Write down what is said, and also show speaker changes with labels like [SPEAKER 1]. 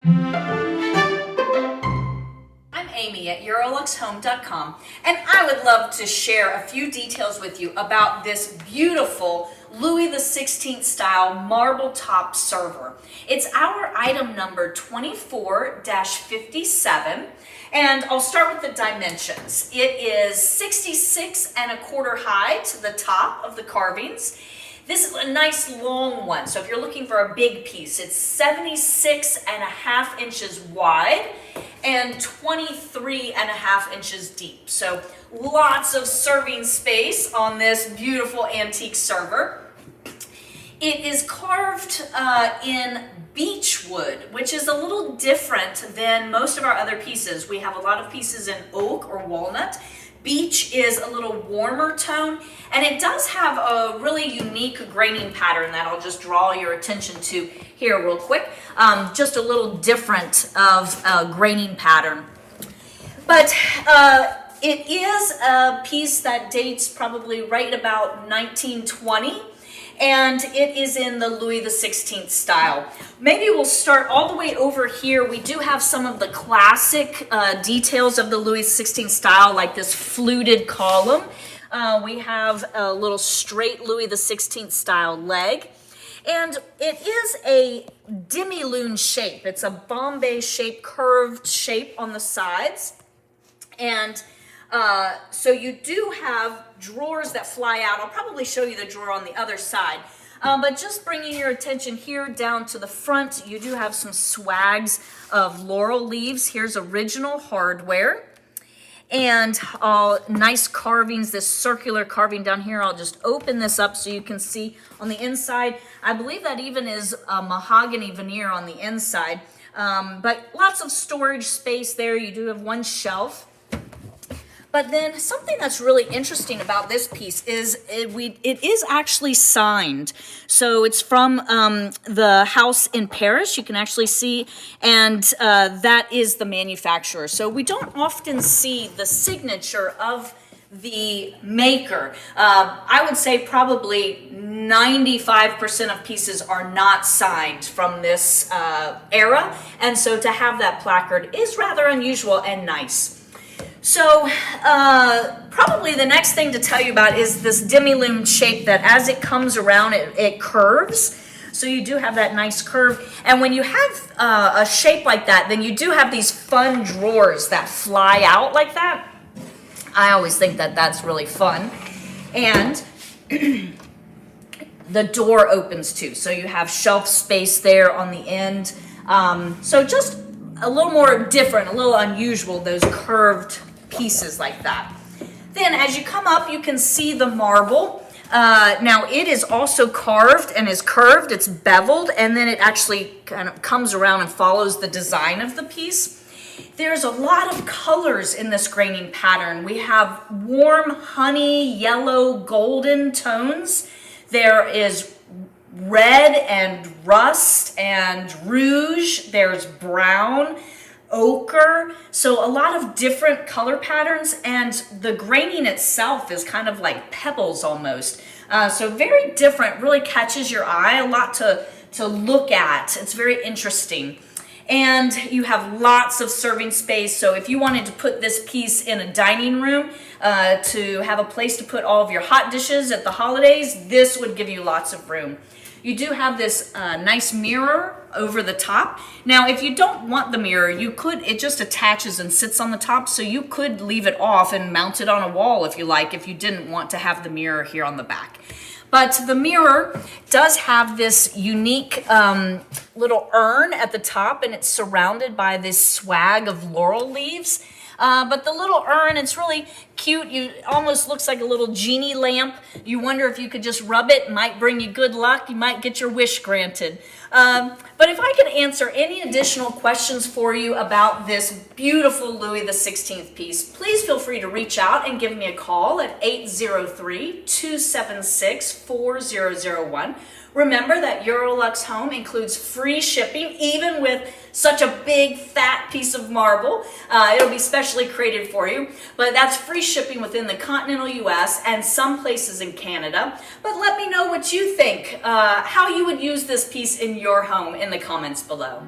[SPEAKER 1] I'm Amy at EuroLuxHome.com, and I would love to share a few details with you about this beautiful Louis XVI style marble top server. It's our item number 24-57, and I'll start with the dimensions. It is 66¼ high to the top of the carvings. This is a nice long one, so if you're looking for a big piece, it's 76½ inches wide and 23½ inches deep. So lots of serving space on this beautiful antique server. It is carved in Beechwood, which is a little different than most of our other pieces. We have a lot of pieces in oak or walnut. Beech is a little warmer tone, and it does have a really unique graining pattern that I'll just draw your attention to here real quick. Just a little different of graining pattern. But it is a piece that dates probably right about 1920. And it is in the Louis XVI style. Maybe we'll start all the way over here. We do have some of the classic details of the Louis XVI style, like this fluted column. We have a little straight Louis XVI style leg. And it is a demi-lune shape. It's a Bombay shape, curved shape on the sides. And so you do have drawers that fly out. I'll probably show you the drawer on the other side. But just bringing your attention here down to the front, you do have some swags of laurel leaves. Here's original hardware. And nice carvings, this circular carving down here. I'll just open this up so you can see on the inside. I believe that even is a mahogany veneer on the inside. But lots of storage space there. You do have one shelf. But then something that's really interesting about this piece is it is actually signed. So it's from the house in Paris, you can actually see, and that is the manufacturer. So we don't often see the signature of the maker. I would say probably 95% of pieces are not signed from this era. And so to have that placard is rather unusual and nice. So probably the next thing to tell you about is this demi-lune shape that as it comes around, it curves. So you do have that nice curve. And when you have a shape like that, then you do have these fun drawers that fly out like that. I always think that that's really fun. And the door opens too. So you have shelf space there on the end. So just a little more different, a little unusual, those curved pieces like that. Then as you come up, you can see the marble. Now it is also carved and is curved, it's beveled, and then it actually kind of comes around and follows the design of the piece. There's a lot of colors in this graining pattern. We have warm honey, yellow, golden tones. There is red and rust and rouge. There's brown, ochre. So a lot of different color patterns, and the graining itself is kind of like pebbles almost. So very different, really catches your eye, a lot to look at. It's very interesting. And you have lots of serving space. So if you wanted to put this piece in a dining room to have a place to put all of your hot dishes at the holidays, this would give you lots of room. You do have this nice mirror over the top. Now, if you don't want the mirror, it just attaches and sits on the top, so you could leave it off and mount it on a wall if you like, if you didn't want to have the mirror here on the back. But the mirror does have this unique little urn at the top, and it's surrounded by this swag of laurel leaves. But the little urn, it's really cute. It almost looks like a little genie lamp. You wonder if you could just rub it, might bring you good luck. You might get your wish granted. But if I could answer any additional questions for you about this beautiful Louis XVI piece, please feel free to reach out and give me a call at 803-276-4001. Remember that EuroLux Home includes free shipping, even with such a big, fat piece of marble. It'll be specially created for you, but that's free shipping within the continental US and some places in Canada. But let me know what you think, how you would use this piece in your home in the comments below.